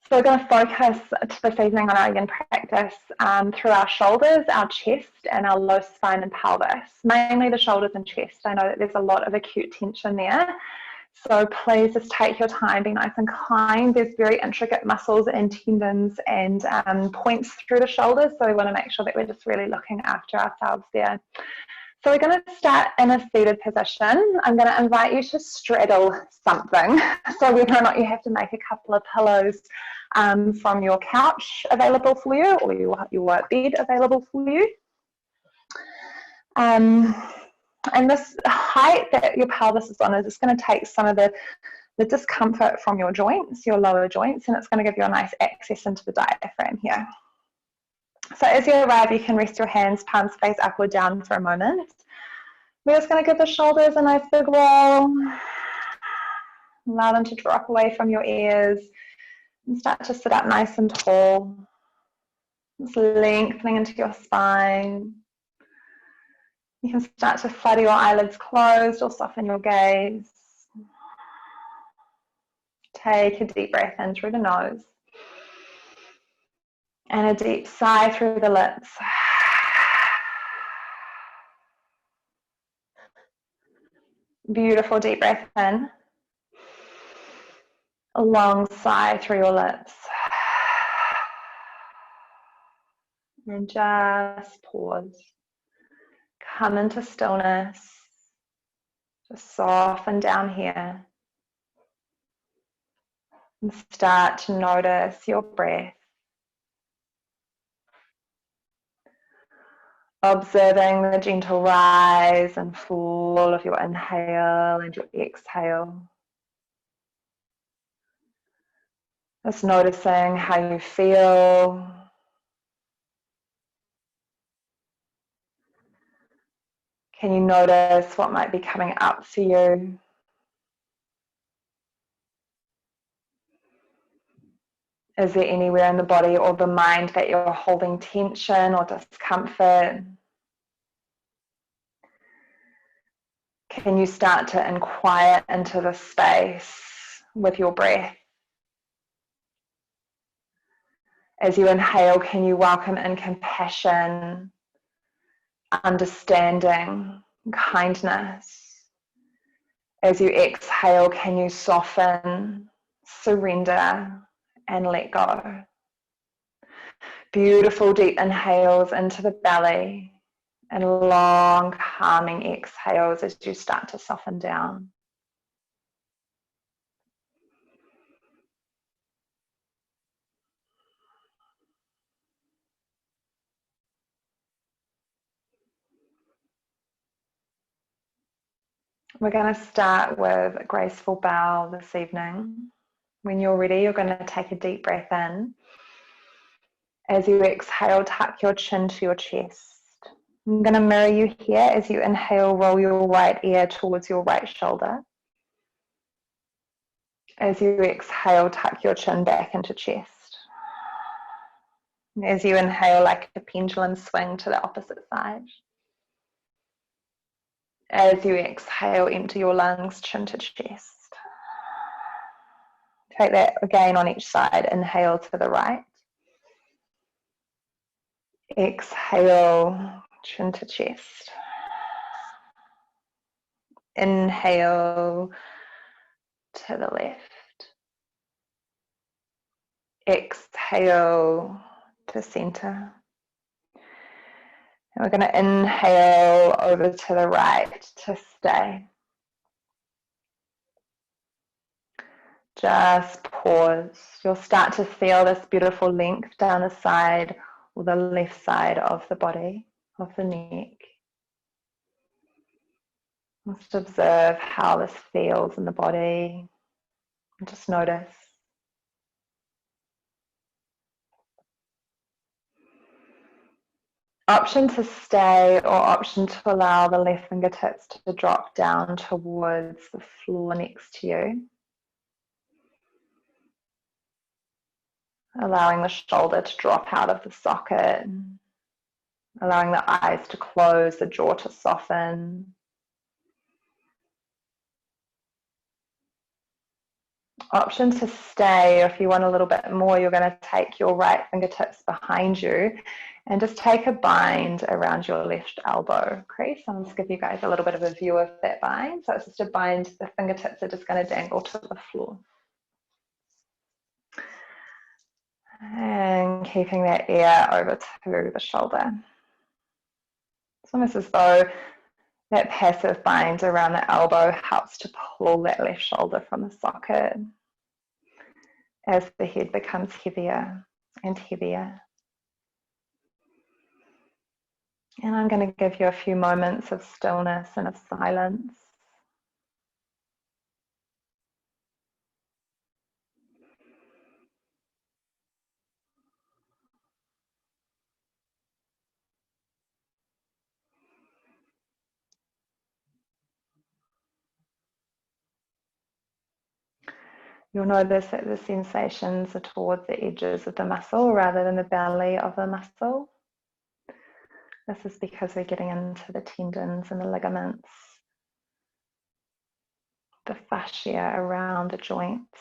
So we're going to focus this evening on our yin practice through our shoulders, our chest, and our low spine and pelvis, mainly the shoulders and chest. I know that there's a lot of acute tension there. So please just take your time, be nice and kind. There's very intricate muscles and tendons and points through the shoulders. So we want to make sure that we're just really looking after ourselves there. So we're going to start in a seated position. I'm going to invite you to straddle something. So whether or not you have to make a couple of pillows from your couch available for you or your bed available for you. And this height that your pelvis is on is just going to take some of the discomfort from your joints, your lower joints, and it's going to give you a nice access into the diaphragm here. So as you arrive, you can rest your hands, palms face up or down for a moment. We're just going to give the shoulders a nice big roll. Allow them to drop away from your ears and start to sit up nice and tall. Just lengthening into your spine. You can start to flutter your eyelids closed or soften your gaze. Take a deep breath in through the nose. And a deep sigh through the lips. Beautiful deep breath in. A long sigh through your lips. And just pause. Come into stillness. Just soften down here. And start to notice your breath. Observing the gentle rise and fall of your inhale and your exhale. Just noticing how you feel. Can you notice what might be coming up for you? Is there anywhere in the body or the mind that you're holding tension or discomfort? Can you start to inquire into the space with your breath? As you inhale, can you welcome in compassion, understanding, kindness? As you exhale, can you soften, surrender, and let go? Beautiful deep inhales into the belly and long calming exhales as you start to soften down. We're going to start with a graceful bow this evening. When you're ready, you're going to take a deep breath in. As you exhale, tuck your chin to your chest. I'm going to mirror you here. As you inhale, roll your right ear towards your right shoulder. As you exhale, tuck your chin back into chest. As you inhale, like a pendulum, swing to the opposite side. As you exhale, empty your lungs, chin to chest. Take that again on each side. Inhale to the right. Exhale, chin to chest. Inhale to the left. Exhale to center. And we're going to inhale over to the right to stay. Just pause. You'll start to feel this beautiful length down the side or the left side of the body, of the neck. Just observe how this feels in the body. And just notice. Option to stay or option to allow the left fingertips to drop down towards the floor next to you. Allowing the shoulder to drop out of the socket. Allowing the eyes to close, the jaw to soften. Option to stay, or if you want a little bit more, you're going to take your right fingertips behind you and just take a bind around your left elbow crease. I'll just give you guys a little bit of a view of that bind. So it's just a bind, the fingertips are just going to dangle to the floor. And keeping that ear over to the shoulder. It's almost as though that passive bind around the elbow helps to pull that left shoulder from the socket as the head becomes heavier and heavier. And I'm going to give you a few moments of stillness and of silence. You'll notice that the sensations are towards the edges of the muscle rather than the belly of the muscle. This is because we're getting into the tendons and the ligaments, the fascia around the joints.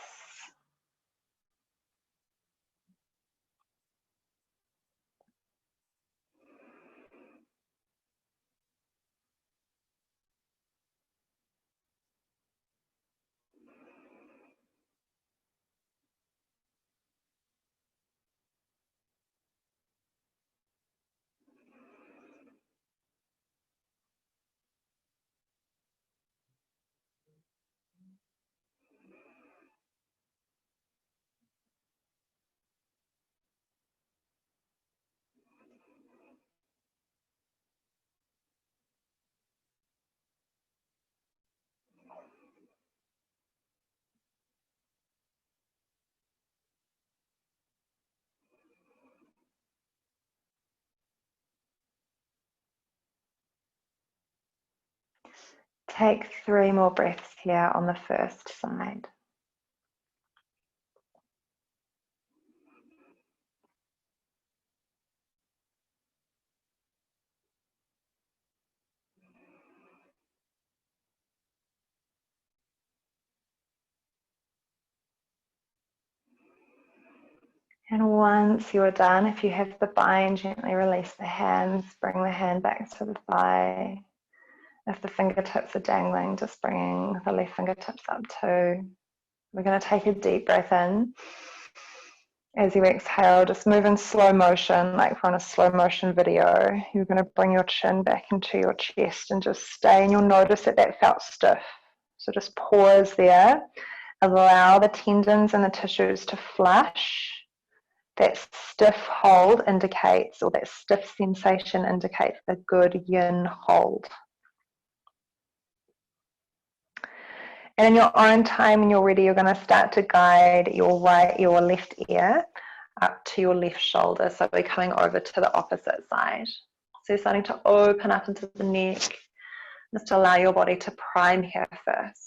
Take 3 more breaths here on the first side. And once you're done, if you have the bind, gently release the hands, bring the hand back to the thigh. If the fingertips are dangling, just bringing the left fingertips up too. We're going to take a deep breath in. As you exhale, just move in slow motion, like we're on a slow motion video. You're going to bring your chin back into your chest and just stay, and you'll notice that that felt stiff. So just pause there. Allow the tendons and the tissues to flush. That stiff hold indicates, or that stiff sensation indicates a good yin hold. And in your own time, when you're ready, you're going to start to guide your left ear up to your left shoulder. So we're coming over to the opposite side. So you're starting to open up into the neck. Just allow your body to prime here first.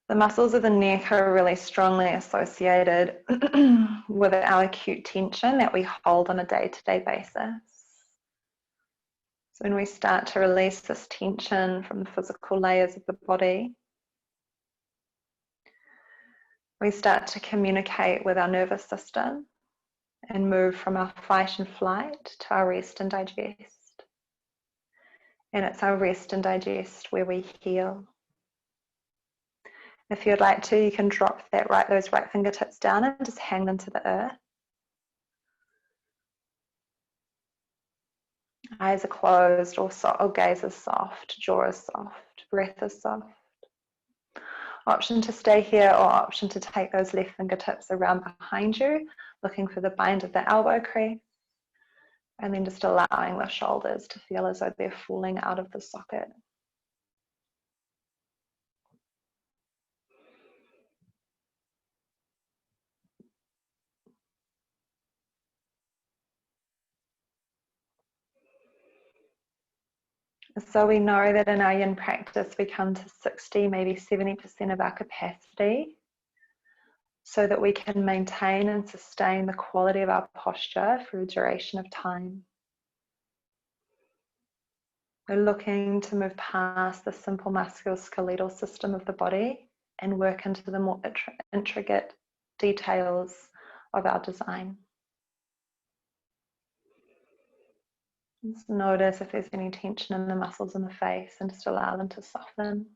The muscles of the neck are really strongly associated with our acute tension that we hold on a day-to-day basis. So when we start to release this tension from the physical layers of the body, we start to communicate with our nervous system and move from our fight and flight to our rest and digest. And it's our rest and digest where we heal. If you'd like to, you can drop those right fingertips down and just hang them to the earth. Eyes are closed, or gaze is soft, jaw is soft, breath is soft. Option to stay here, or option to take those left fingertips around behind you, looking for the bind of the elbow crease, and then just allowing the shoulders to feel as though they're falling out of the socket. So we know that in our yin practice, we come to 60, maybe 70% of our capacity. so that we can maintain and sustain the quality of our posture for a duration of time. We're looking to move past the simple musculoskeletal system of the body and work into the more intricate details of our design. Just notice if there's any tension in the muscles in the face and just allow them to soften.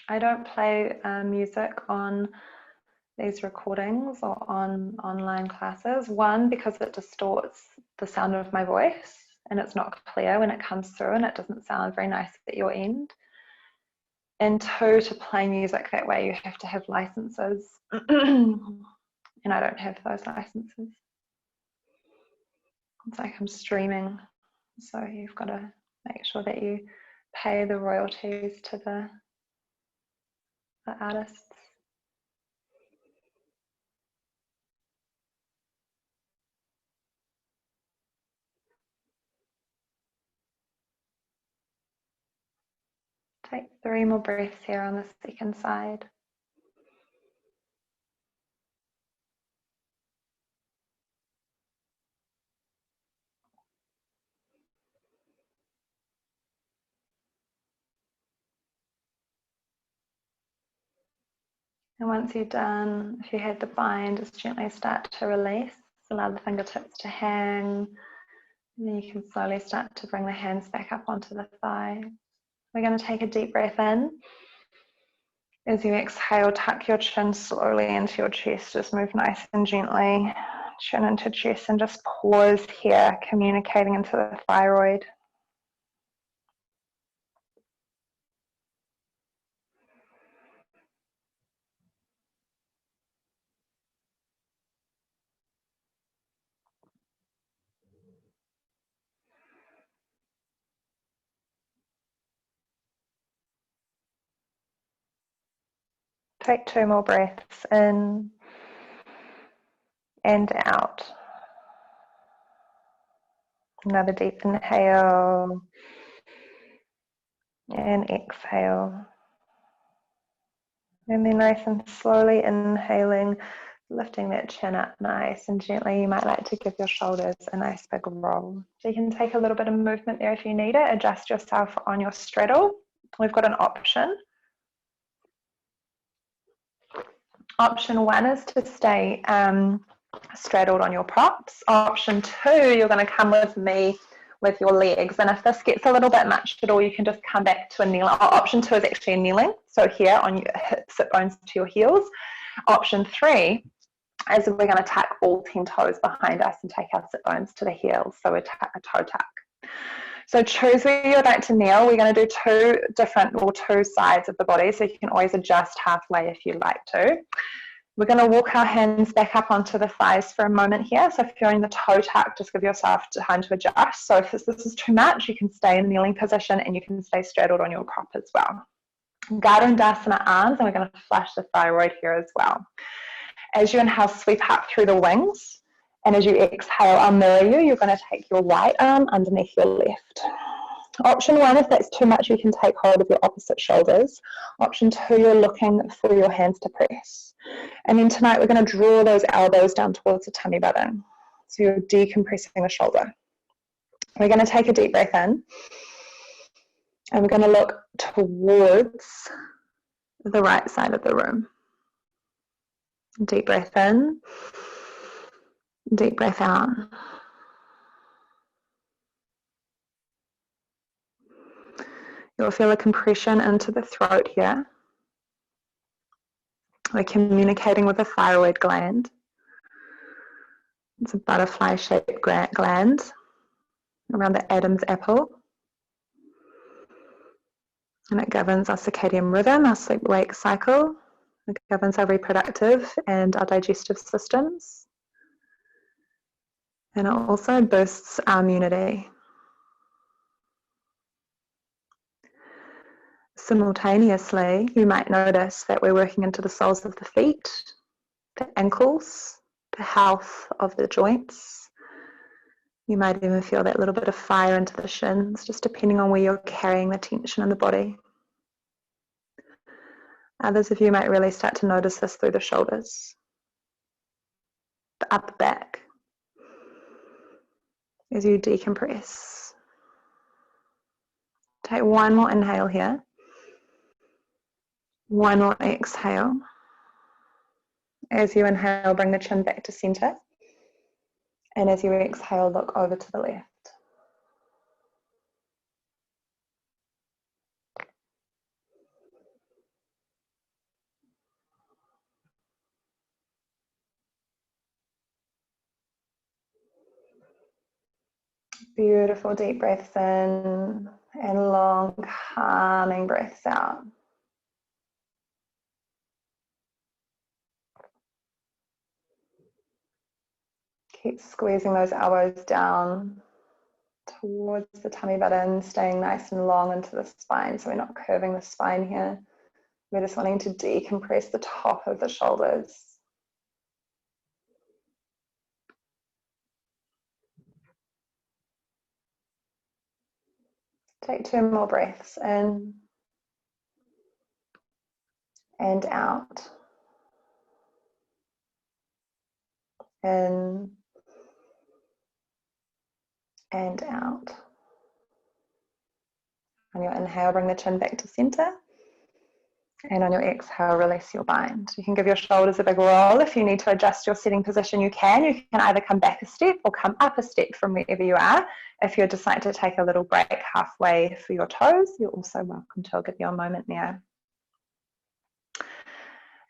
I don't play music on these recordings or on online classes. One, because it distorts the sound of my voice and it's not clear when it comes through and it doesn't sound very nice at your end. And two, to play music that way you have to have licenses and I don't have those licenses. It's like I'm streaming, so you've got to make sure that you pay the royalties to the artists. Take 3 more breaths here on the second side. And once you're done, if you had the bind, just gently start to release. Allow the fingertips to hang. And then you can slowly start to bring the hands back up onto the thigh. We're going to take a deep breath in. As you exhale, tuck your chin slowly into your chest. Just move nice and gently. Chin into chest and just pause here, communicating into the thyroid. Take 2 more breaths in and out. Another deep inhale and exhale. And then nice and slowly inhaling, lifting that chin up nice and gently. You might like to give your shoulders a nice big roll. So you can take a little bit of movement there if you need it. Adjust yourself on your straddle. We've got an option. Option 1 is to stay straddled on your props. Option 2, you're going to come with me with your legs, and if this gets a little bit much at all, you can just come back to a kneeling. Option 2 is actually a kneeling, so here on your hips, sit bones to your heels. Option 3 is we're going to tuck all 10 toes behind us and take our sit bones to the heels, so a toe tuck. So choose where you'd like to kneel. We're going to do 2 sides of the body, so you can always adjust halfway if you'd like to. We're going to walk our hands back up onto the thighs for a moment here. So if you're in the toe tuck, just give yourself time to adjust. So if this is too much, you can stay in kneeling position and you can stay straddled on your prop as well. Garudasana arms, and we're going to flush the thyroid here as well. As you inhale, sweep up through the wings. And as you exhale, I'll mirror you. You're going to take your right arm underneath your left. Option 1, if that's too much, you can take hold of your opposite shoulders. Option 2, you're looking for your hands to press. And then tonight, we're going to draw those elbows down towards the tummy button. So you're decompressing the shoulder. We're going to take a deep breath in. And we're going to look towards the right side of the room. Deep breath in. Deep breath out. You'll feel a compression into the throat here. We're communicating with the thyroid gland. It's a butterfly-shaped gland around the Adam's apple. And it governs our circadian rhythm, our sleep-wake cycle. It governs our reproductive and our digestive systems. And it also boosts our immunity. Simultaneously, you might notice that we're working into the soles of the feet, the ankles, the health of the joints. You might even feel that little bit of fire into the shins, just depending on where you're carrying the tension in the body. Others of you might really start to notice this through the shoulders, the upper back, as you decompress. Take one more inhale here. One more exhale. As you inhale, bring the chin back to center. And as you exhale, look over to the left. Beautiful deep breaths in and long, calming breaths out. Keep squeezing those elbows down towards the tummy button, staying nice and long into the spine, so we're not curving the spine here. We're just wanting to decompress the top of the shoulders. Take 2 more breaths in and out. In and out. On your inhale, bring the chin back to center. And on your exhale, release your bind. You can give your shoulders a big roll. If you need to adjust your sitting position, you can. You can either come back a step or come up a step from wherever you are. If you decide to take a little break halfway for your toes, you're also welcome to. I'll give you a moment there.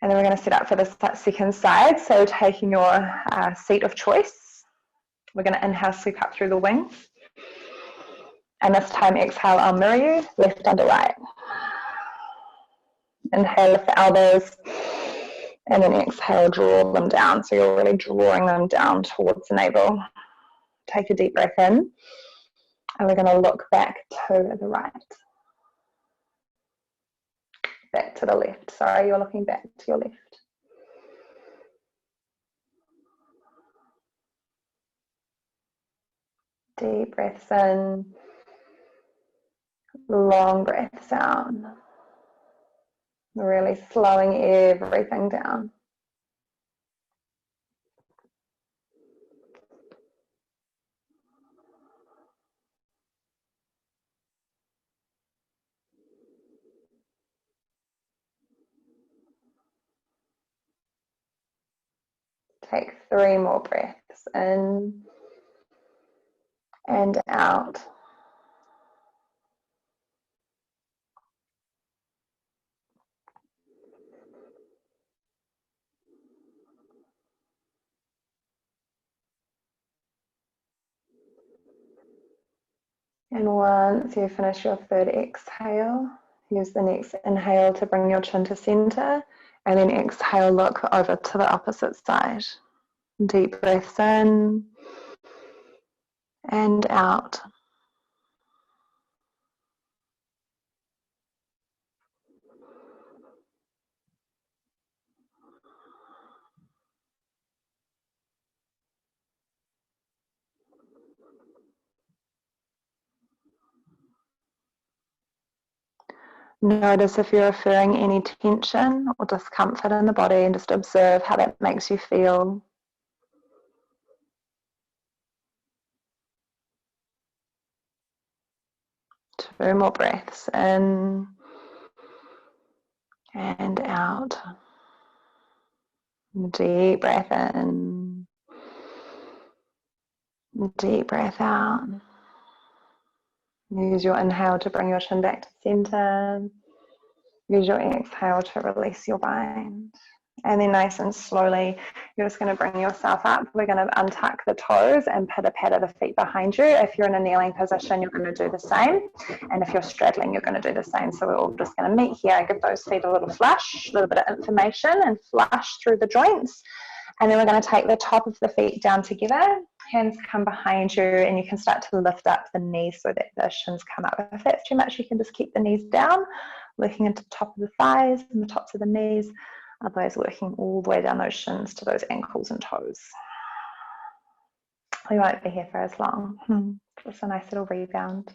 And then we're going to set up for the second side. So taking your seat of choice, we're going to inhale, sweep up through the wings. And this time, exhale, I'll mirror you, left under right. Inhale, lift the elbows, and then exhale, draw them down. So you're really drawing them down towards the navel. Take a deep breath in, and we're going to look back to the right. Back to the left. Sorry, you're looking back to your left. Deep breaths in, long breaths out. Really slowing everything down. Take 3 more breaths in and out. And once you finish your third exhale, use the next inhale to bring your chin to center, and then exhale, look over to the opposite side. Deep breaths in and out. Notice if you're feeling any tension or discomfort in the body, and just observe how that makes you feel. Two more breaths in and out. Deep breath in. Deep breath out. Use your inhale to bring your chin back to center. Use your exhale to release your bind. And then nice and slowly, you're just going to bring yourself up. We're going to untuck the toes and pitter-patter the feet behind you. If you're in a kneeling position, you're going to do the same. And if you're straddling, you're going to do the same. So we're all just going to meet here and give those feet a little flush, a little bit of information and flush through the joints. And then we're going to take the top of the feet down together. Hands come behind you and you can start to lift up the knees so that the shins come up. If that's too much, you can just keep the knees down, working into the top of the thighs and the tops of the knees. Otherwise, working all the way down those shins to those ankles and toes. We won't be here for as long. Just a nice little rebound.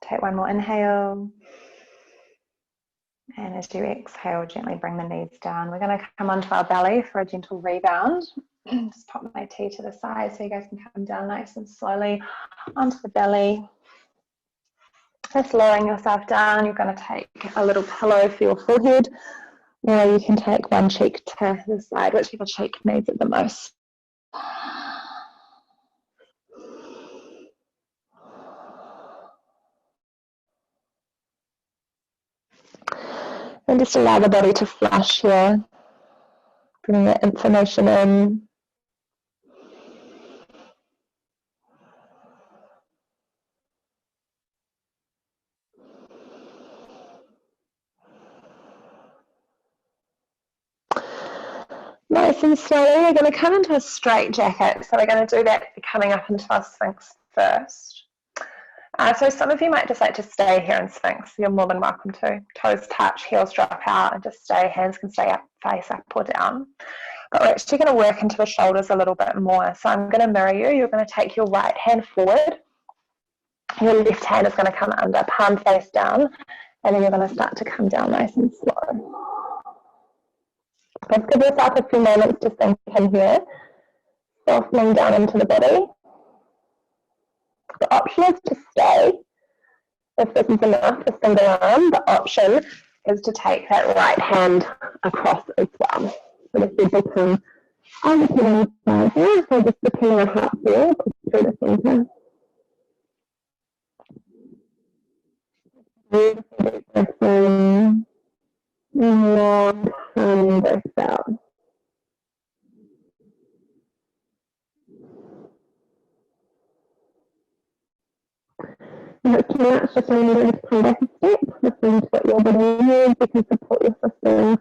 Take one more inhale. And as you exhale, gently bring the knees down. We're going to come onto our belly for a gentle rebound. Just pop my tea to the side so you guys can come down nice and slowly onto the belly. Just lowering yourself down. You're going to take a little pillow for your forehead, or you can take one cheek to the side, whichever cheek needs it the most. And just allow the body to flush here, bringing that information in. Nice and slowly, we're going to come into a straight jacket. So we're going to do that coming up into our Sphinx first. So some of you might just like to stay here in Sphinx. You're more than welcome to. Toes touch, heels drop out, and just stay. Hands can stay up, face up or down. But we're actually going to work into the shoulders a little bit more. So I'm going to mirror you. You're going to take your right hand forward. Your left hand is going to come under, palm face down. And then you're going to start to come down nice and slow. Let's give yourself a few moments to sink in here. Softening down into the body. The option is to stay. If this is enough, a single arm, the option is to take that right hand across as well. So the head will come over to one side here, so just depending on how it feels, through the center. Beautiful deep breath in, long calming breath out. If it's too much, just remember to come back a step, listen to what your body needs. You can support your system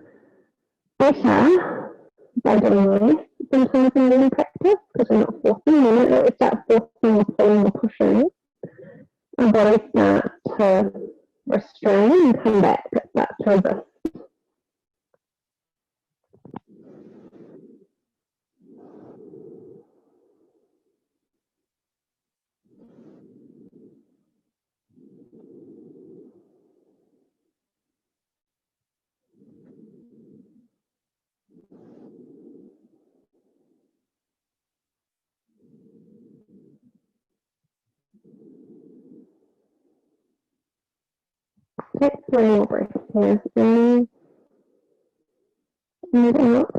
better by doing this. Sometimes in learning practice, because we're not forcing, the minute that we start forcing or pulling or pushing, our body starts to restrain and come back, it starts to resist. Take one more breath here. In and out.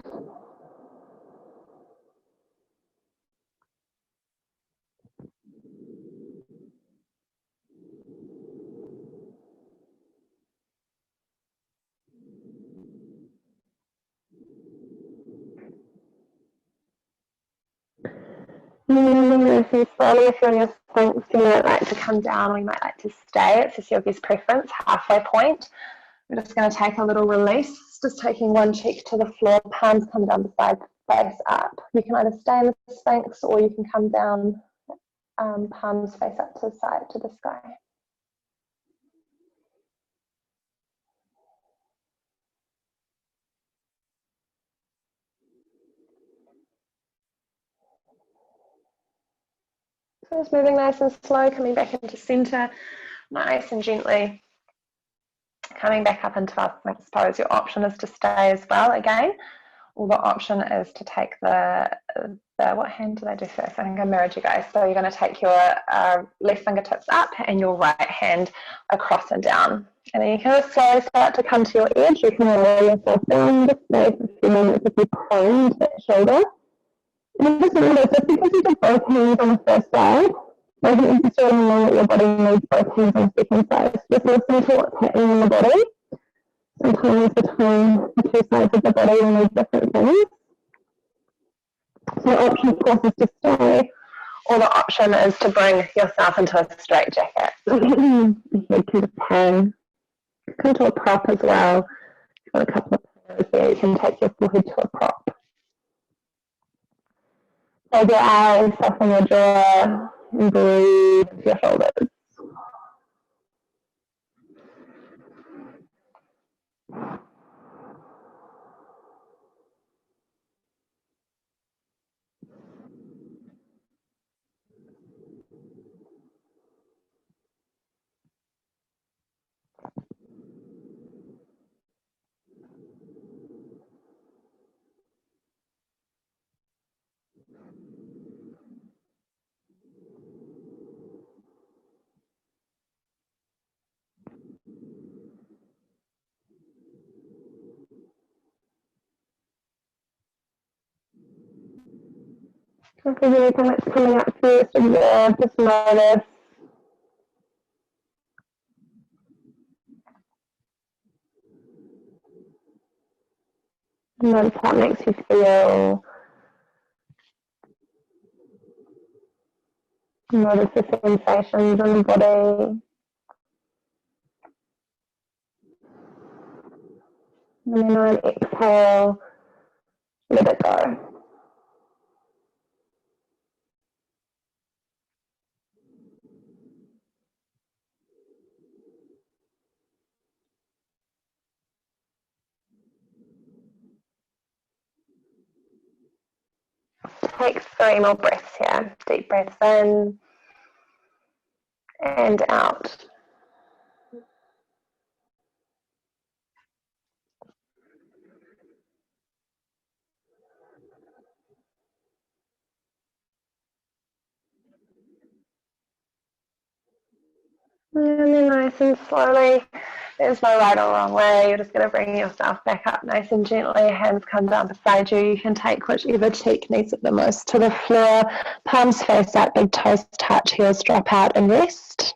Nice and slowly, if you're on your Sphinx, you might like to come down, or you might like to stay. It's just yogi's preference, halfway point. We're just going to take a little release, just taking one cheek to the floor, palms come down the side, face up. You can either stay in the Sphinx or you can come down, palms face up to the side, to the sky. So just moving nice and slow, coming back into center, nice and gently. Coming back up into our Sphinx pose. Your option is to stay as well again, or the option is to take the what hand did I do first? I think I mirrored you guys. So you're going to take your left fingertips up and your right hand across and down. And then you can just slowly start to come to your edge. You can lower yourself down, just stay for a few minutes if you prone that shoulder. And just remember, just because you did both hands on the first side, doesn't necessarily mean that your body needs both hands on the second side. Just listen to what's happening in the body. Sometimes between the two sides of the body we need different things. So the option, of course, is to stay, or the option is to bring yourself into a straight jacket. You can just hang. Come to a prop as well. You've got a couple of Here, you can take your forehead to a prop. Close your eyes, soften your jaw, and breathe into your shoulders. If there's anything that's coming up for you, just observe, just notice. Notice how it makes you feel. Notice the sensations in the body. And then on exhale, let it go. Take 3 more breaths here. Deep breaths in and out. And then nice and slowly, there's no right or wrong way. You're just going to bring yourself back up nice and gently. Hands come down beside you. You can take whichever cheek needs it the most to the floor. Palms face up, big toes touch, heels drop out and rest.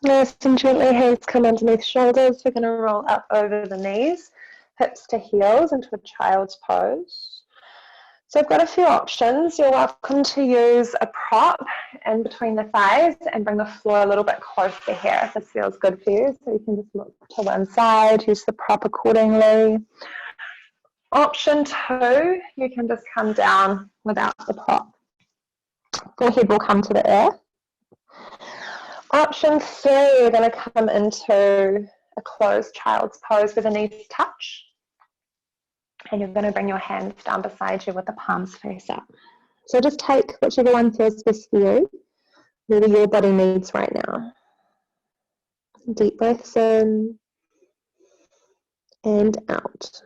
Nice and gently, hands come underneath shoulders. We're going to roll up over the knees, hips to heels into a child's pose. So I've got a few options. You're welcome to use a prop in between the thighs and bring the floor a little bit closer here if this feels good for you. So you can just look to one side, use the prop accordingly. Option 2, you can just come down without the prop. Forehead will come to the earth. Option 3, you're going to come into a closed child's pose with the knees touch. And you're going to bring your hands down beside you with the palms face up. So just take whichever one feels best for you, whatever your body needs right now. Deep breaths in and out.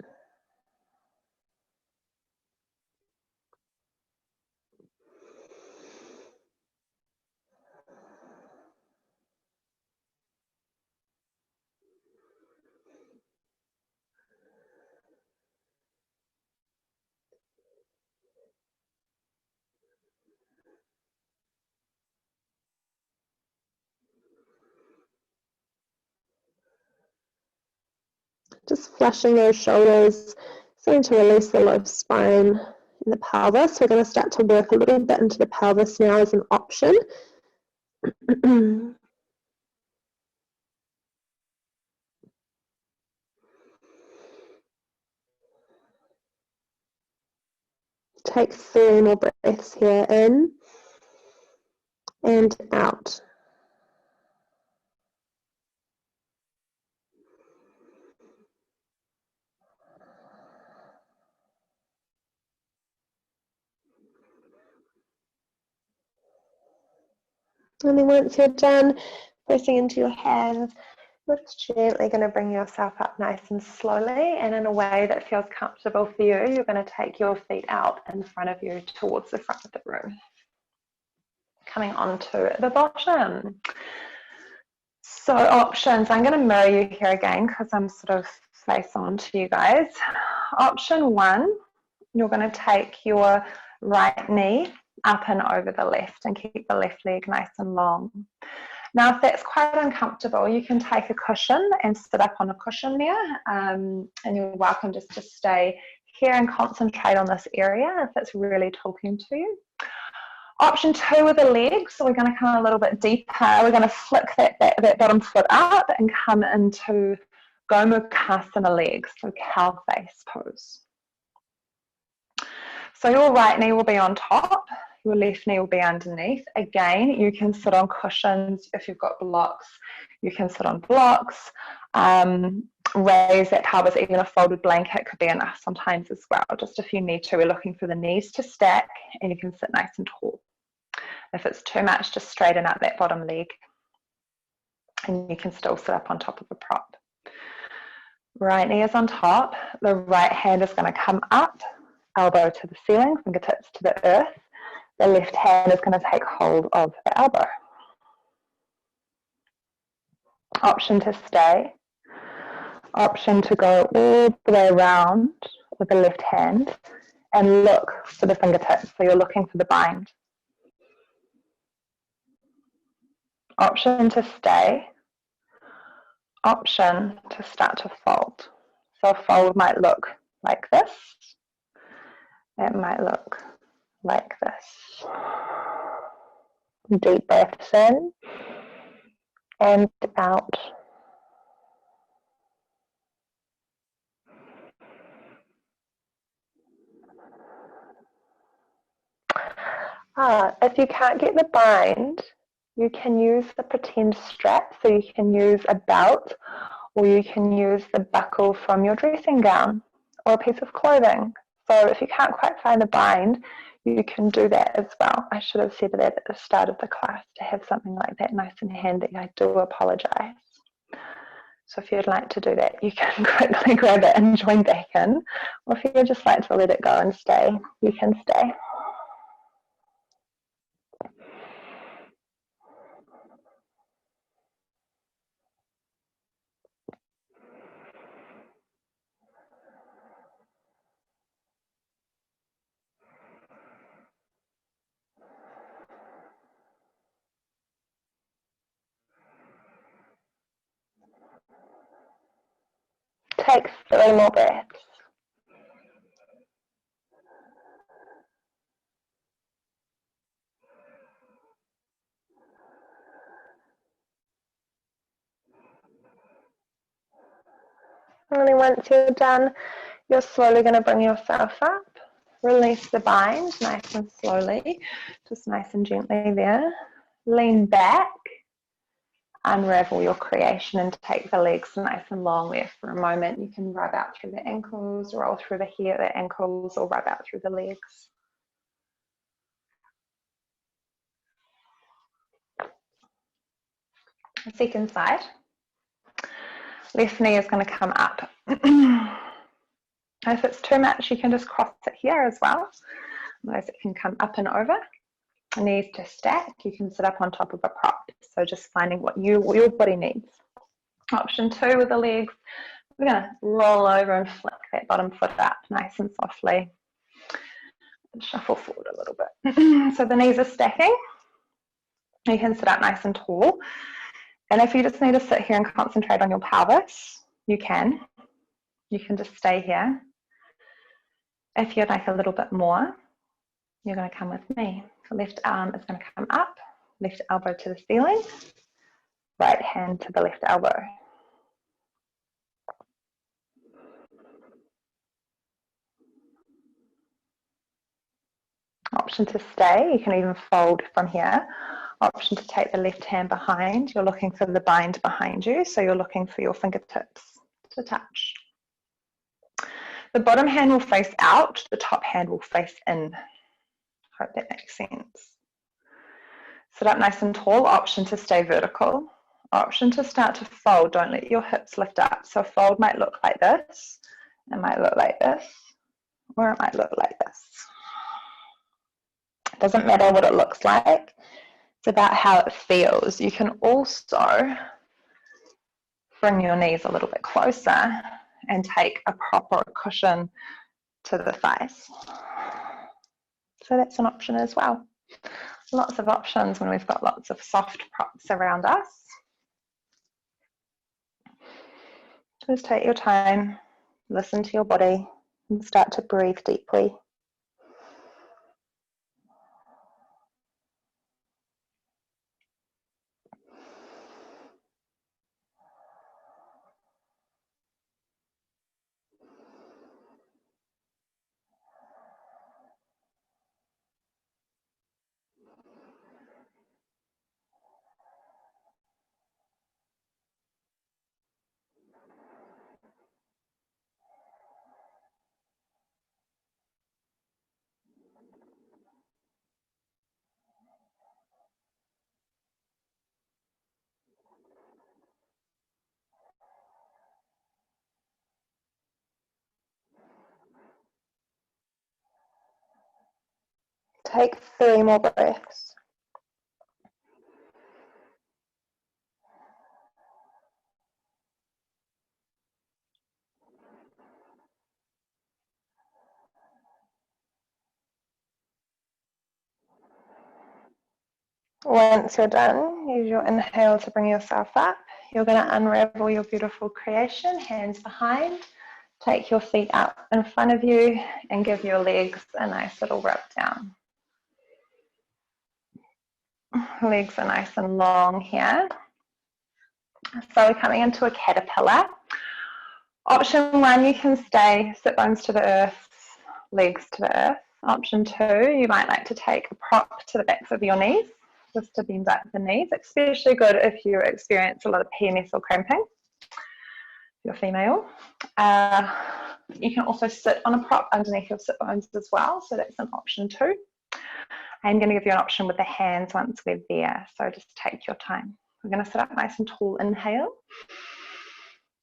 Just flushing those shoulders, starting to release the low spine in the pelvis. We're going to start to work a little bit into the pelvis now as an option. Take 3 more breaths here, in and out. And then once you're done, pressing into your hands, you're just gently going to bring yourself up nice and slowly, and in a way that feels comfortable for you, you're going to take your feet out in front of you towards the front of the room. Coming onto the bottom. So options, I'm going to mirror you here again because I'm sort of face on to you guys. Option 1, you're going to take your right knee up and over the left and keep the left leg nice and long. Now, if that's quite uncomfortable, you can take a cushion and sit up on a cushion there, and you're welcome just to stay here and concentrate on this area if it's really talking to you. Option 2 with the legs, so we're going to come a little bit deeper. We're going to flick that bottom foot up and come into Gomukhasana legs, so cow face pose. So your right knee will be on top, your left knee will be underneath. Again, you can sit on cushions if you've got blocks. You can sit on blocks, raise that pelvis, even a folded blanket could be enough sometimes as well. Just if you need to, we're looking for the knees to stack and you can sit nice and tall. If it's too much, just straighten out that bottom leg and you can still sit up on top of a prop. Right knee is on top, the right hand is going to come up, elbow to the ceiling, fingertips to the earth. The left hand is going to take hold of the elbow. Option to stay. Option to go all the way around with the left hand and look for the fingertips. So you're looking for the bind. Option to stay. Option to start to fold. So a fold might look like this. It might look like this. Deep breaths in and out. If you can't get the bind, you can use the pretend strap. So you can use a belt or you can use the buckle from your dressing gown or a piece of clothing. So if you can't quite find the bind, you can do that as well. I should have said that at the start of the class to have something like that nice and handy. I do apologise. So if you'd like to do that, you can quickly grab it and join back in. Or if you'd just like to let it go and stay, you can stay. Take 3 more breaths. And then once you're done, you're slowly going to bring yourself up. Release the bind nice and slowly, just nice and gently there. Lean back, unravel your creation and take the legs nice and long there for a moment. You can rub out through the ankles, roll through the ankles, or rub out through the legs. The second side. Left knee is going to come up. If it's too much, you can just cross it here as well. Otherwise, it can come up and over. Knees to stack. You can sit up on top of a prop. So just finding what your body needs. Option 2 with the legs. We're going to roll over and flick that bottom foot up nice and softly. And shuffle forward a little bit. So the knees are stacking. You can sit up nice and tall. And if you just need to sit here and concentrate on your pelvis, you can. You can just stay here. If you'd like a little bit more, you're going to come with me. The left arm is going to come up, left elbow to the ceiling, right hand to the left elbow. Option to stay, you can even fold from here. Option to take the left hand behind, you're looking for the bind behind you, so you're looking for your fingertips to touch. The bottom hand will face out, the top hand will face in. Hope that makes sense. Sit up nice and tall, option to stay vertical. Option to start to fold, don't let your hips lift up. So fold might look like this, it might look like this, or it might look like this. It doesn't matter what it looks like, it's about how it feels. You can also bring your knees a little bit closer and take a proper cushion to the thighs. So that's an option as well. Lots of options when we've got lots of soft props around us. Just take your time, listen to your body, And start to breathe deeply. Take 3 more breaths. Once you're done, use your inhale to bring yourself up. You're going to unravel your beautiful creation, hands behind. Take your feet up in front of you and give your legs a nice little rub down. Legs are nice and long here. So we're coming into a caterpillar. Option 1, you can stay, sit bones to the earth, legs to the earth. Option 2, you might like to take a prop to the backs of your knees, just to bend back the knees, especially good if you experience a lot of PMS or cramping, if you're female. You can also sit on a prop underneath your sit bones as well, so that's an option 2. I'm going to give you an option with the hands once we're there, so just take your time. We're going to sit up nice and tall, inhale.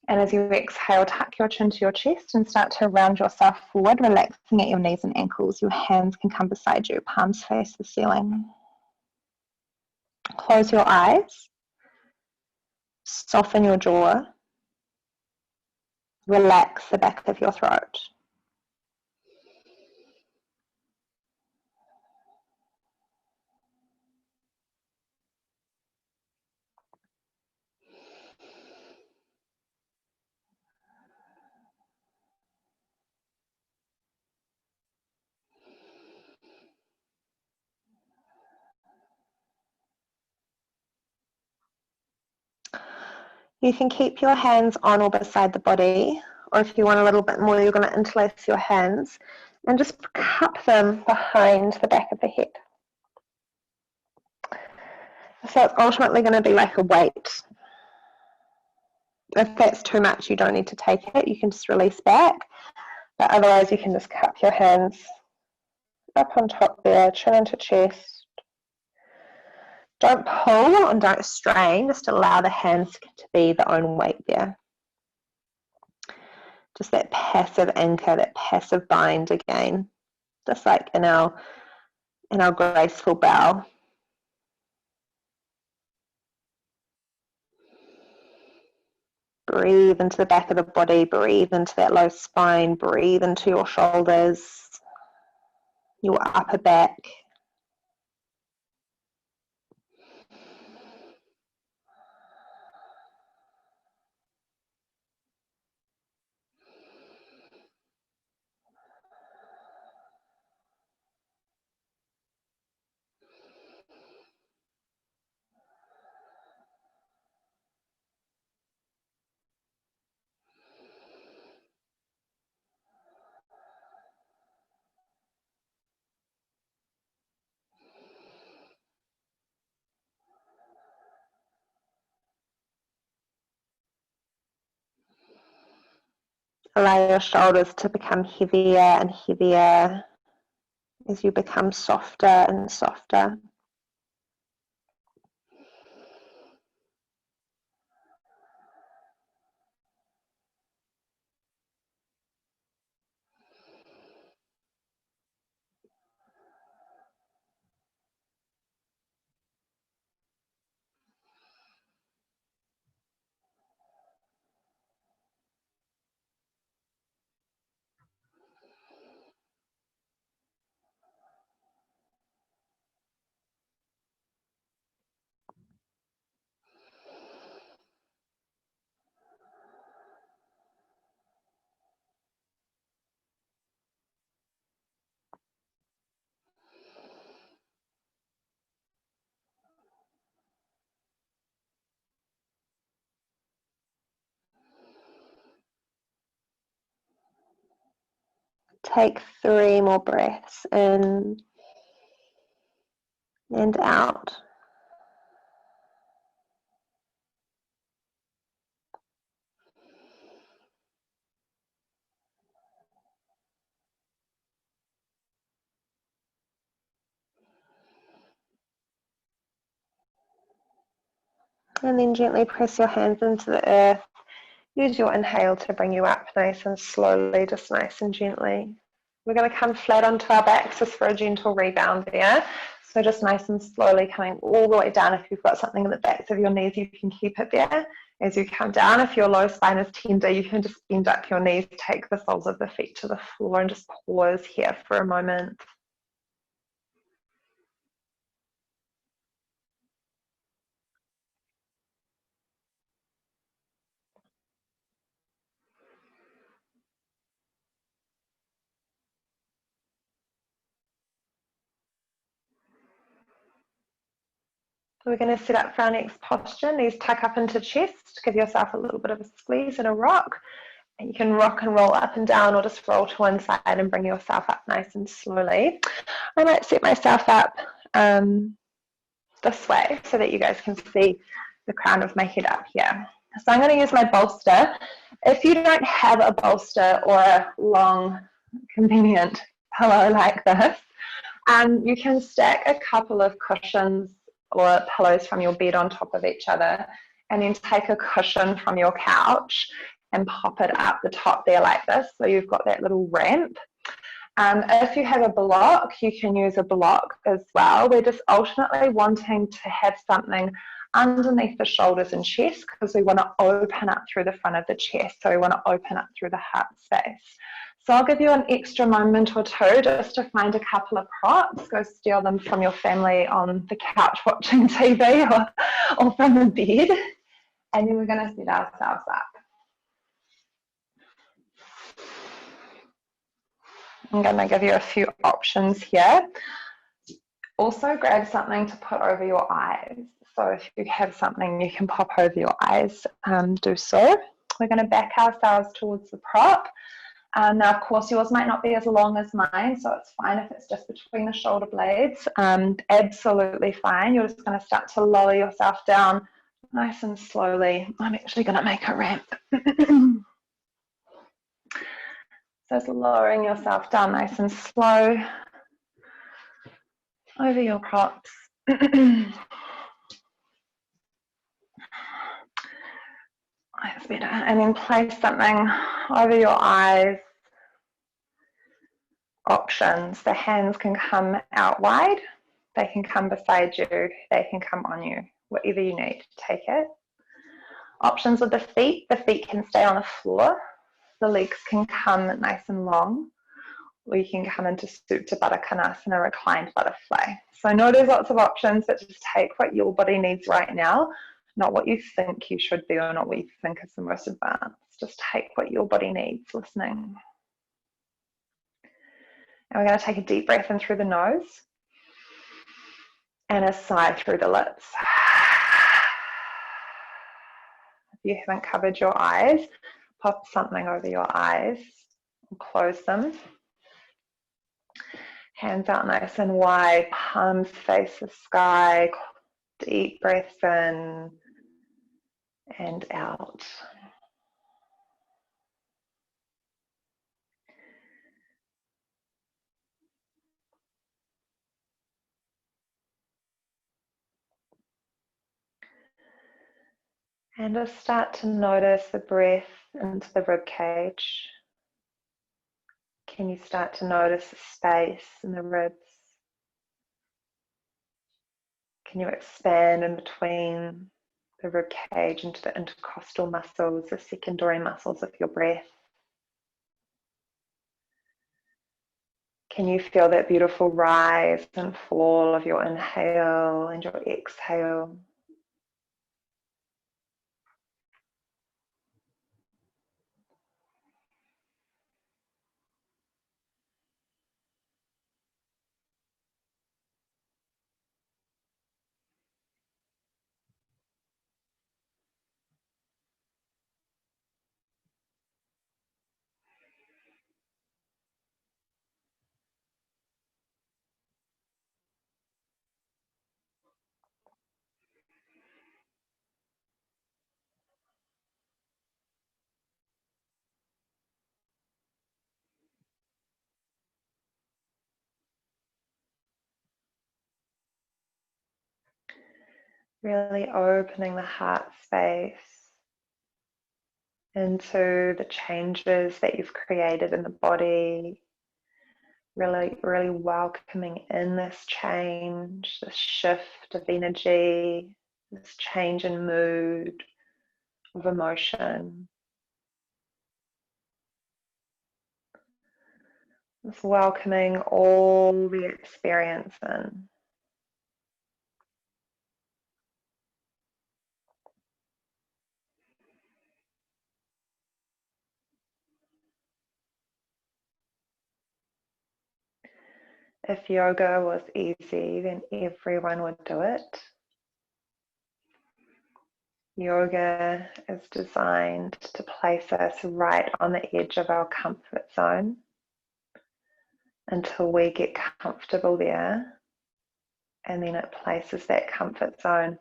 And as you exhale, tuck your chin to your chest and start to round yourself forward, relaxing at your knees and ankles. Your hands can come beside you, palms face the ceiling. Close your eyes, soften your jaw, relax the back of your throat. You can keep your hands on or beside the body, or if you want a little bit more, you're going to interlace your hands and just cup them behind the back of the head. So it's ultimately going to be like a weight. If that's too much, you don't need to take it. You can just release back. But otherwise, you can just cup your hands up on top there, chin into chest. Don't pull and don't strain. Just allow the hands to be the own weight there. Just that passive anchor, that passive bind again. Just like in our graceful bow. Breathe into the back of the body, breathe into that low spine, breathe into your shoulders, your upper back. Allow your shoulders to become heavier and heavier as you become softer and softer. Take 3 more breaths in and out. And then gently press your hands into the earth. Use your inhale to bring you up nice and slowly, just nice and gently. We're going to come flat onto our backs just for a gentle rebound there. So just nice and slowly coming all the way down. If you've got something in the backs of your knees, you can keep it there. As you come down, if your low spine is tender, you can just bend up your knees, take the soles of the feet to the floor and just pause here for a moment. We're going to set up for our next posture. Knees tuck up into chest. Give yourself a little bit of a squeeze and a rock. And you can rock and roll up and down or just roll to one side and bring yourself up nice and slowly. I might set myself up this way so that you guys can see the crown of my head up here. So I'm going to use my bolster. If you don't have a bolster or a long, convenient pillow like this, you can stack a couple of cushions or pillows from your bed on top of each other, and then take a cushion from your couch and pop it up the top there like this, so you've got that little ramp. If you have a block, you can use a block as well. We're just ultimately wanting to have something underneath the shoulders and chest, because we want to open up through the front of the chest, so we want to open up through the heart space. So I'll give you an extra moment or two just to find a couple of props. Go steal them from your family on the couch watching TV or from the bed. And then we're going to set ourselves up. I'm going to give you a few options here. Also grab something to put over your eyes. So if you have something you can pop over your eyes, do so. We're going to back ourselves towards the prop. Now, of course, yours might not be as long as mine, so it's fine if it's just between the shoulder blades. Absolutely fine. You're just going to start to lower yourself down nice and slowly. I'm actually going to make a ramp. So it's lowering yourself down nice and slow over your props. That's better. And then place something over your eyes. Options. The hands can come out wide. They can come beside you. They can come on you. Whatever you need, take it. Options with the feet. The feet can stay on the floor. The legs can come nice and long. Or you can come into Supta Baddha Konasana, reclined butterfly. So I know there's lots of options, but just take what your body needs right now, not what you think you should be or not what you think is the most advanced. Just take what your body needs, listening. And we're going to take a deep breath in through the nose and a sigh through the lips. If you haven't covered your eyes, pop something over your eyes and close them. Hands out nice and wide, palms face the sky. Deep breaths in and out. And just start to notice the breath into the rib cage. Can you start to notice the space in the ribs? Can you expand in between the rib cage into the intercostal muscles, the secondary muscles of your breath? Can you feel that beautiful rise and fall of your inhale and your exhale? Really opening the heart space into the changes that you've created in the body. Really, really welcoming in this change, this shift of energy, this change in mood, of emotion. Just welcoming all the experience in. If yoga was easy, then everyone would do it. Yoga is designed to place us right on the edge of our comfort zone until we get comfortable there, and then it places that comfort zone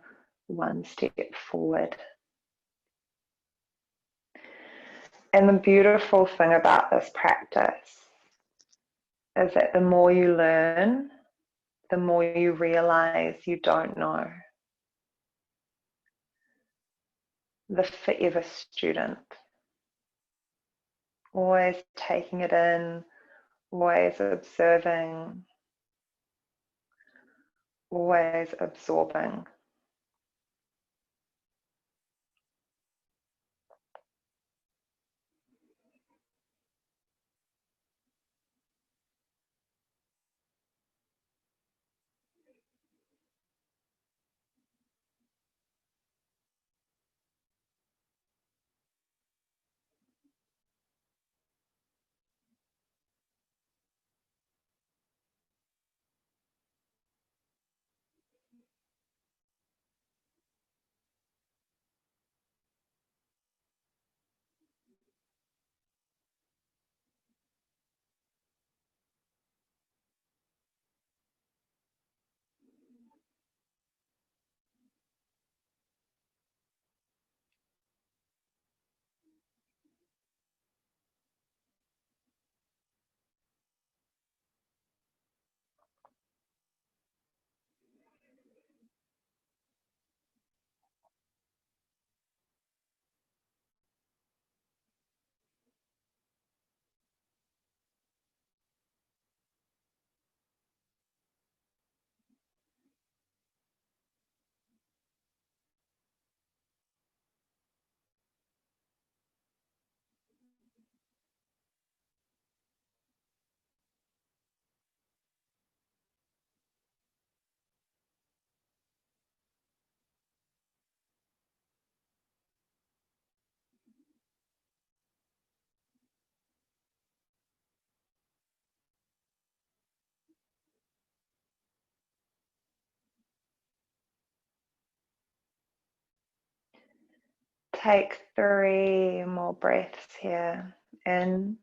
one step forward. And the beautiful thing about this practice is that the more you learn, the more you realize you don't know. The forever student, always taking it in, always observing, always absorbing. Take 3 more breaths here, in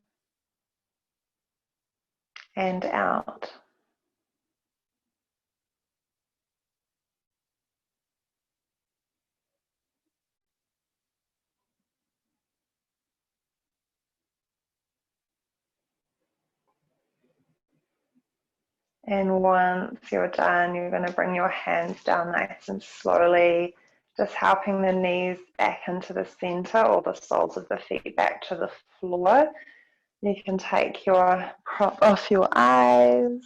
and out. And once you're done, you're going to bring your hands down nice and slowly, just helping the knees back into the center or the soles of the feet back to the floor. You can take your prop off your eyes.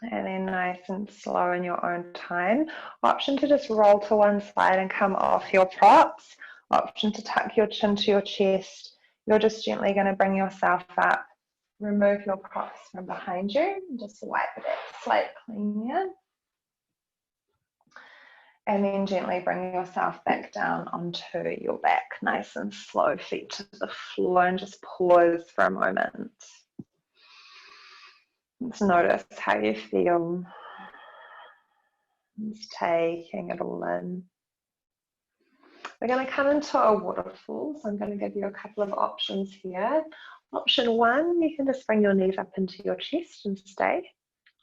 And then nice and slow in your own time. Option to just roll to one side and come off your props. Option to tuck your chin to your chest. You're just gently going to bring yourself up. Remove your props from behind you and just wipe that slate clean here. And then gently bring yourself back down onto your back, nice and slow, feet to the floor, and just pause for a moment. Just notice how you feel. Just taking it all in. We're going to come into a waterfall, so I'm going to give you a couple of options here. Option 1, you can just bring your knees up into your chest and stay.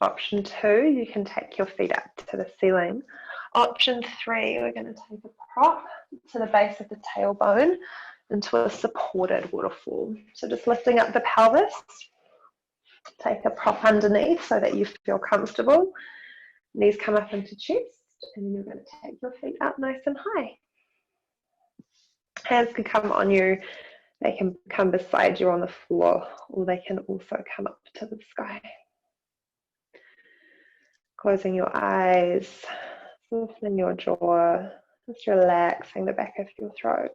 Option 2, you can take your feet up to the ceiling. Option 3, we're going to take a prop to the base of the tailbone into a supported waterfall. So just lifting up the pelvis, take a prop underneath so that you feel comfortable. Knees come up into chest, and then you're going to take your feet up nice and high. Hands can come on you, they can come beside you on the floor, or they can also come up to the sky. Closing your eyes, softening your jaw, just relaxing the back of your throat.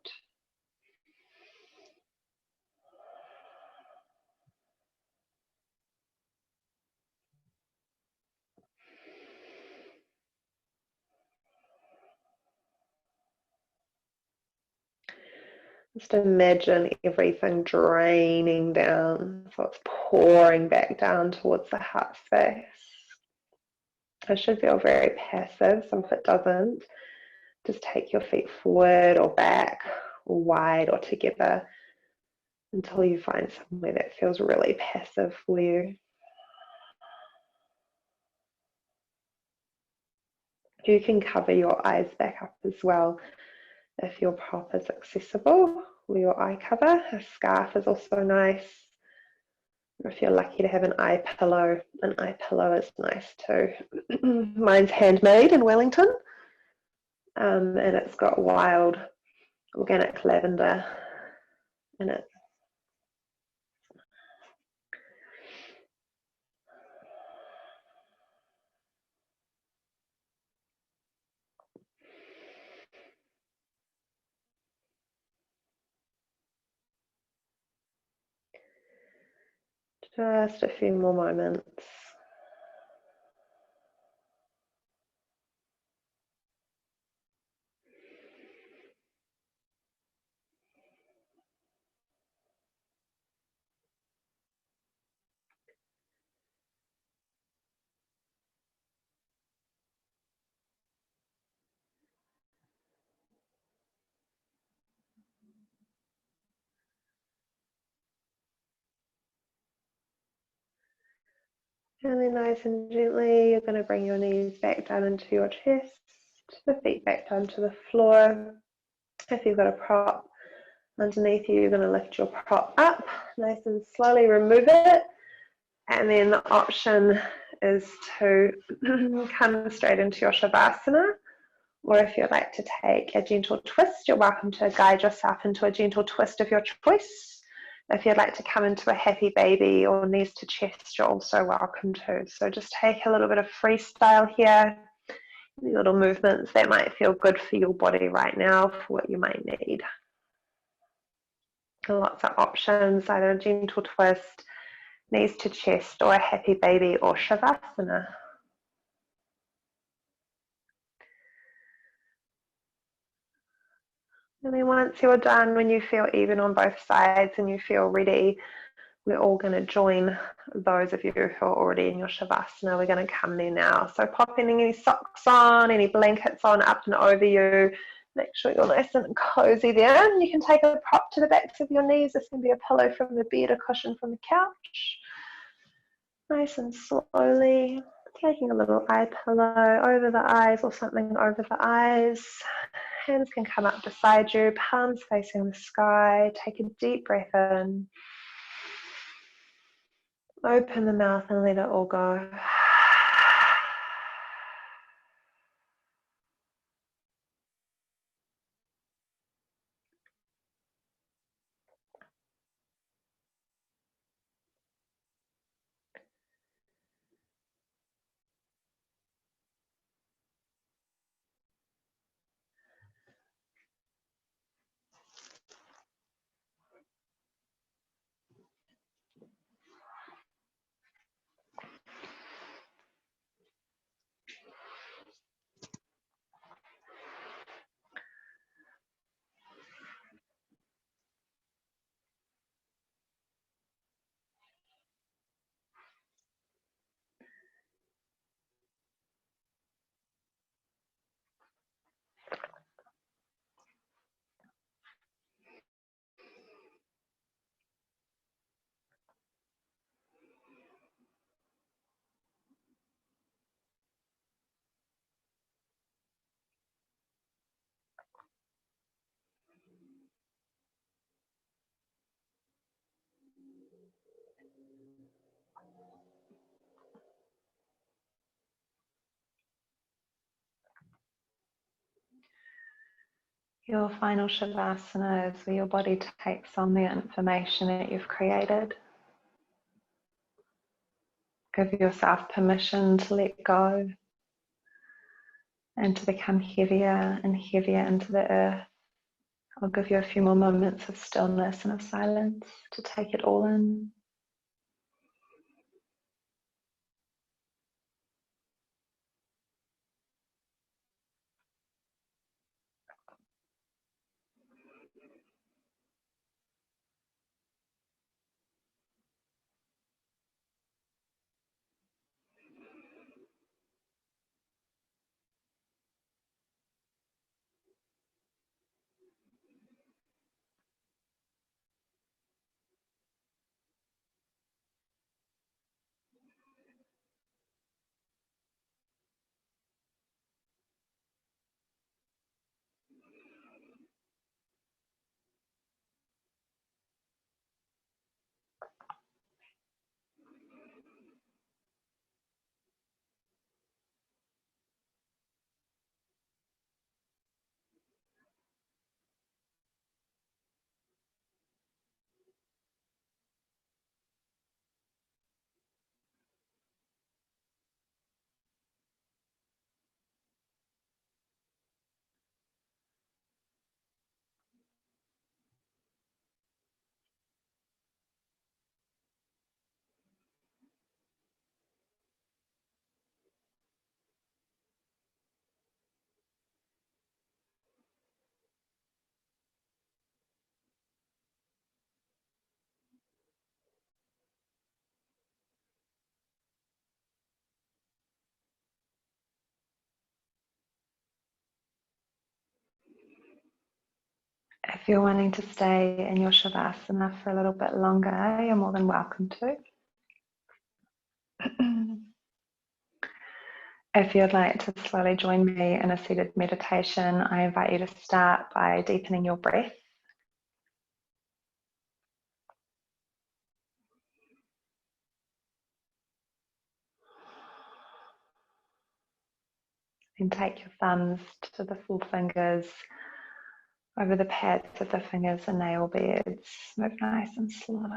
Just imagine everything draining down, so it's pouring back down towards the heart space. It should feel very passive, so if it doesn't, just take your feet forward or back or wide or together until you find somewhere that feels really passive for you. You can cover your eyes back up as well if your prop is accessible, or your eye cover. A scarf is also nice. Or if you're lucky to have an eye pillow is nice too. Mine's handmade in Wellington, and it's got wild organic lavender in it. Just a few more moments. And then nice and gently, you're going to bring your knees back down into your chest, the feet back down to the floor. If you've got a prop underneath you, you're going to lift your prop up, nice and slowly remove it. And then the option is to come straight into your Shavasana, or if you'd like to take a gentle twist, you're welcome to guide yourself into a gentle twist of your choice. If you'd like to come into a happy baby or knees to chest, you're also welcome to. So just take a little bit of freestyle here, any little movements that might feel good for your body right now, for what you might need. Lots of options, either a gentle twist, knees to chest, or a happy baby or Shavasana. And then once you're done, when you feel even on both sides and you feel ready, we're all going to join those of you who are already in your Shavasana. We're going to come there now. So popping any socks on, any blankets on, up and over you. Make sure you're nice and cozy there. And you can take a prop to the backs of your knees. This can be a pillow from the bed, a cushion from the couch. Nice and slowly, taking a little eye pillow over the eyes or something over the eyes. Hands can come up beside you, palms facing the sky. Take a deep breath in. Open the mouth and let it all go. Your final Shavasana is where your body takes on the information that you've created. Give yourself permission to let go and to become heavier and heavier into the earth. I'll give you a few more moments of stillness and of silence to take it all in. If you're wanting to stay in your Shavasana for a little bit longer, you're more than welcome to. If you'd like to slowly join me in a seated meditation, I invite you to start by deepening your breath. And take your thumbs to the full fingers over the pads of the fingers and nail beds. Move nice and slow.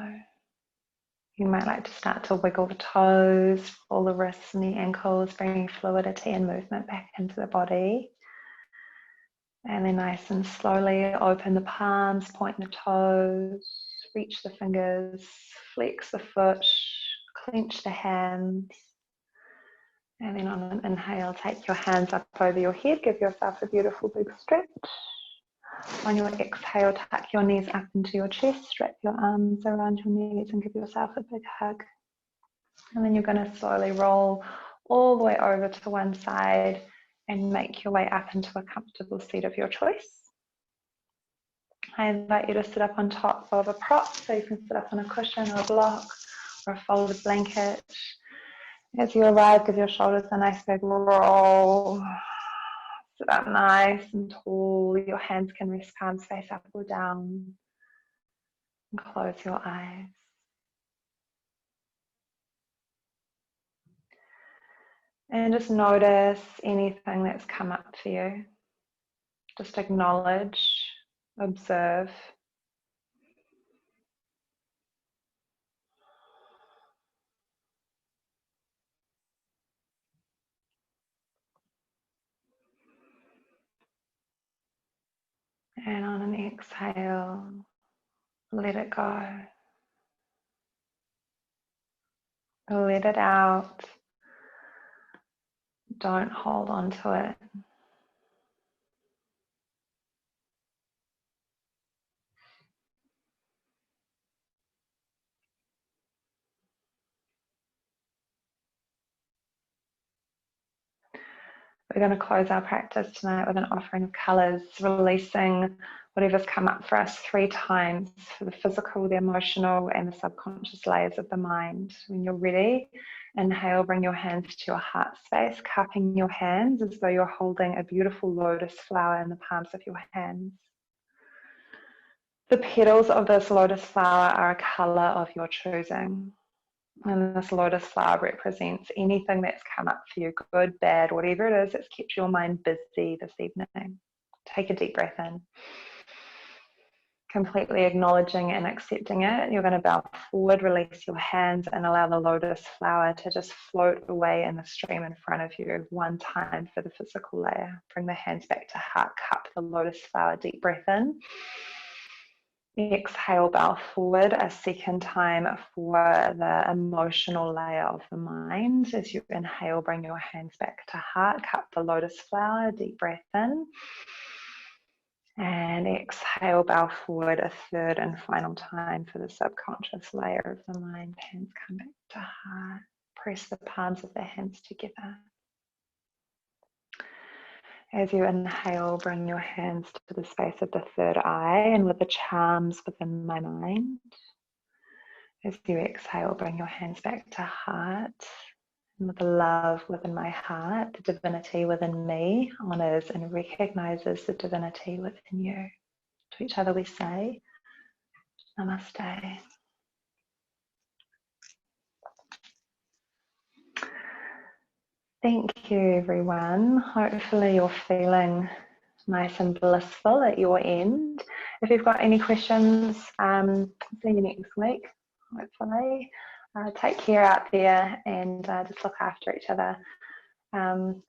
You might like to start to wiggle the toes, pull the wrists and the ankles, bringing fluidity and movement back into the body. And then nice and slowly open the palms, point the toes, reach the fingers, flex the foot, clench the hands. And then on an inhale, take your hands up over your head, give yourself a beautiful big stretch. On your exhale, tuck your knees up into your chest, strap your arms around your knees and give yourself a big hug. And then you're going to slowly roll all the way over to one side and make your way up into a comfortable seat of your choice. I invite you to sit up on top of a prop, so you can sit up on a cushion or a block or a folded blanket. As you arrive, give your shoulders a nice big roll. Sit up nice and tall. Your hands can rest palms face up or down. And close your eyes. And just notice anything that's come up for you. Just acknowledge, observe. And on an exhale, let it go. Let it out. Don't hold on to it. We're going to close our practice tonight with an offering of colours, releasing whatever's come up for us 3 times for the physical, the emotional, and the subconscious layers of the mind. When you're ready, inhale, bring your hands to your heart space, cupping your hands as though you're holding a beautiful lotus flower in the palms of your hands. The petals of this lotus flower are a colour of your choosing. And this lotus flower represents anything that's come up for you, good, bad, whatever it is that's kept your mind busy this evening. Take a deep breath in. Completely acknowledging and accepting it, you're going to bow forward, release your hands, and allow the lotus flower to just float away in the stream in front of you one time for the physical layer. Bring the hands back to heart, cup the lotus flower, deep breath in. Exhale, bow forward a second time for the emotional layer of the mind. As you inhale, bring your hands back to heart, cup the lotus flower, deep breath in. And exhale, bow forward a third and final time for the subconscious layer of the mind. Hands come back to heart. Press the palms of the hands together. As you inhale, bring your hands to the space of the third eye and with the charms within my mind. As you exhale, bring your hands back to heart. And with the love within my heart, the divinity within me honors and recognizes the divinity within you. To each other we say, Namaste. Thank you, everyone. Hopefully you're feeling nice and blissful at your end. If you've got any questions, see you next week, hopefully. Take care out there and just look after each other.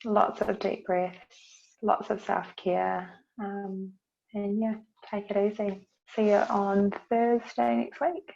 Lots of deep breaths, lots of self-care, and yeah, take it easy. See you on Thursday next week.